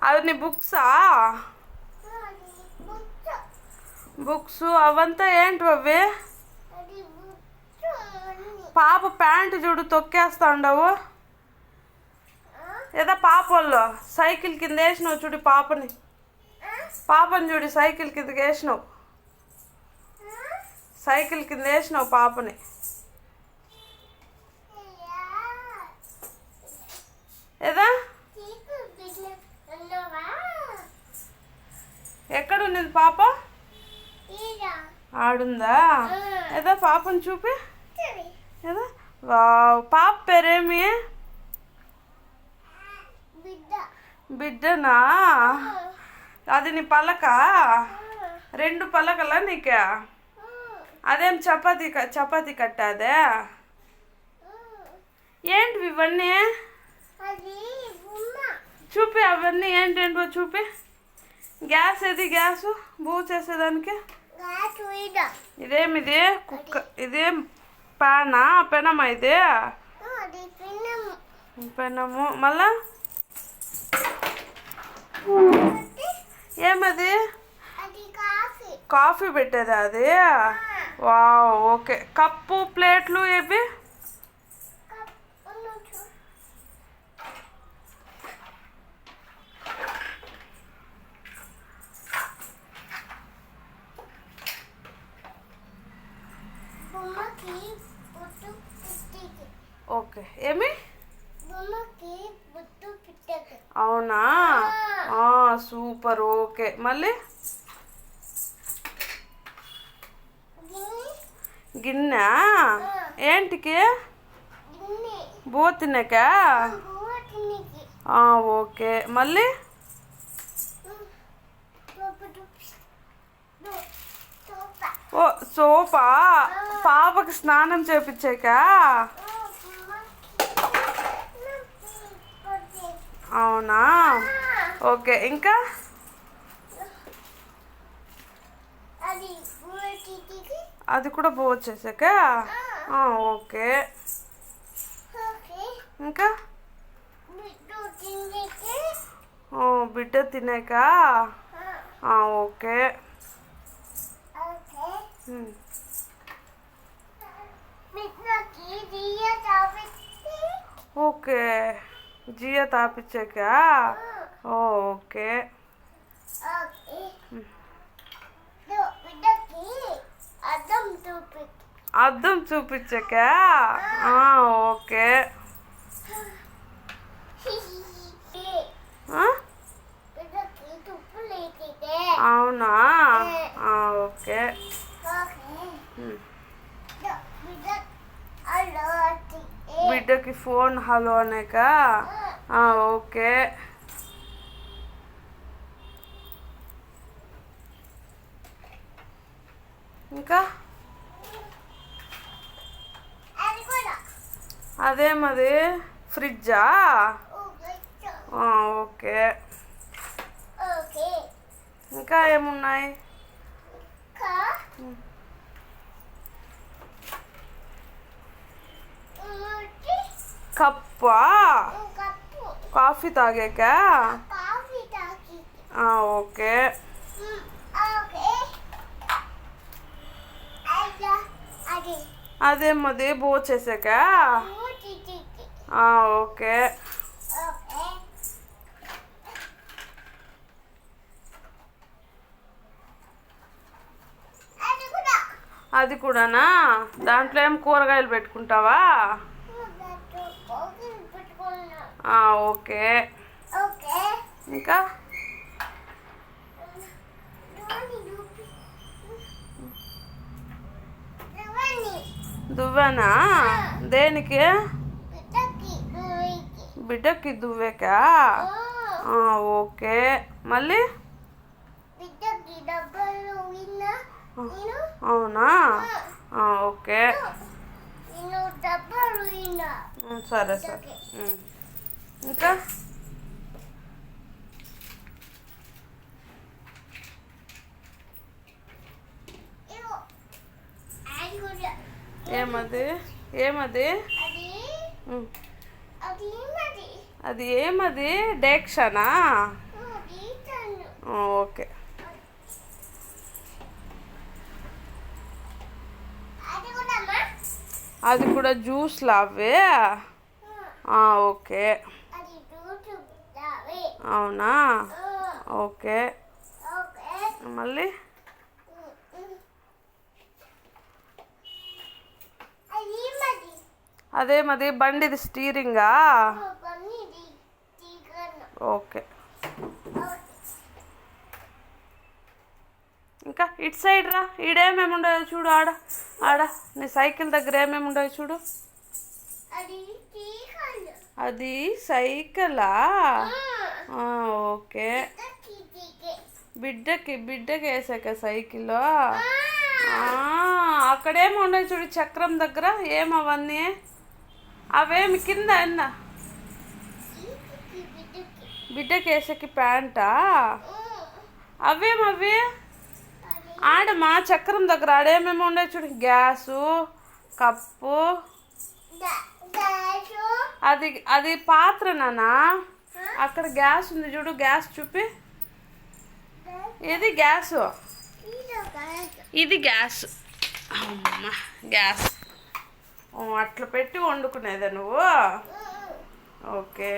అవి నీ బుక్సా? బుక్స్ అవంతా ఏంటి అవి? పాప ప్యాంటు చూడు తొక్కేస్తా ఉండవు. ఏదో పాప వాళ్ళు సైకిల్ కింద వేసినావు చూడు పాపని చూడు సైకిల్ కిందకి వేసినావు. సైకిల్ కింద వేసినావు పాపని. ఏదా ఎక్కడుంది పాప? ఆడుందా? ఏదో పాపని చూపి. ఏదా పాప పేరేమి? బిడ్డనా? అది నీ పలక? 2 పలకలా నీకే? అదేం చపాతీ కట్టాదే? ఏంటివి ఇవన్నీ? చూపి అవన్నీ ఏంటేంటో చూపి. గ్యాస్ ఏది? గ్యాసు బూ చేసేదానికి ఇదేమిది? కుక్క ఇదేం పానా పెనమా ఇది? పెనము. మళ్ళా ఏమది? కాఫీ పెట్టేదా అది? Wow okay. కప్పు ప్లేట్లు ఏవి? ఓకే. ఏమి? అవునా? సూపర్. ఓకే. మళ్ళీ గిన్నె ఏంటికి? బో తినకా? ఓకే. మళ్ళీ ఓ సోపా పాపకి స్నానం చేపించాకా? అవునా? ఓకే. ఇంకా అది కూడా బో వచ్చేసాక? ఓకే. ఇంకా బిడ్డ తినాక? ఓకే. ఓకే. జియా తాపించాక? ఓకే. అద్దం చూపించాక? ఓకే. అవునా? ఓకే. బిడ్డకి ఫోన్ హలో అనేక? ఓకే. ఇంకా అదేమది? ఫ్రిడ్జా? ఓకే. ఇంకా ఏమున్నాయి? కప్పా? కాఫీ తాగాక? ఓకే. అదేమది? బో చేసాక? ఓకే. అది కూడానా? దాంట్లో ఏం కూరగాయలు పెట్టుకుంటావా? ఓకే. ఇంకా దువ్వెనా? దేనికి? బిడ్డకి దువ్వేకా? ఓకే. మళ్ళీ అవునా? ఓకే. సరే సరే. ఇంకా ఏమది? ఏమది? అది ఏమది? డేక్షనా? ఓకే. అది కూడా జ్యూస్లా అవే? ఓకే. అవునా? ఓకే. మళ్ళీ అదే మది బండిది స్టీరింగా? ఓకే. ఇంకా ఇటు సైడ్ రా, ఈడేమేమి ఉండవు చూడు. ఆడ ఆడ నీ సైకిల్ దగ్గర ఏమేమి ఉండవు చూడు. అది సైకిలా? ఓకే. బిడ్డకి వేసాక సైకిల్. అక్కడేమో ఉండవు చూడు చక్రం దగ్గర, ఏమవన్నీ? అవేమి కింద అన్న బిడ్డకి వేసాకి ప్యాంటా? అవేమవి? ఆడమా చక్రం దగ్గర ఆడేమేమి ఉండవు చూడు. గ్యాసు, కప్పు, అది అది పాత్ర నానా. అక్కడ గ్యాస్ ఉంది చూడు, గ్యాస్ చూపి. ఇది గ్యాసు, ఇది గ్యాస్. అమ్మా గ్యాస్. అట్లా పెట్టి వండుకునేదా నువ్వు? ఓకే.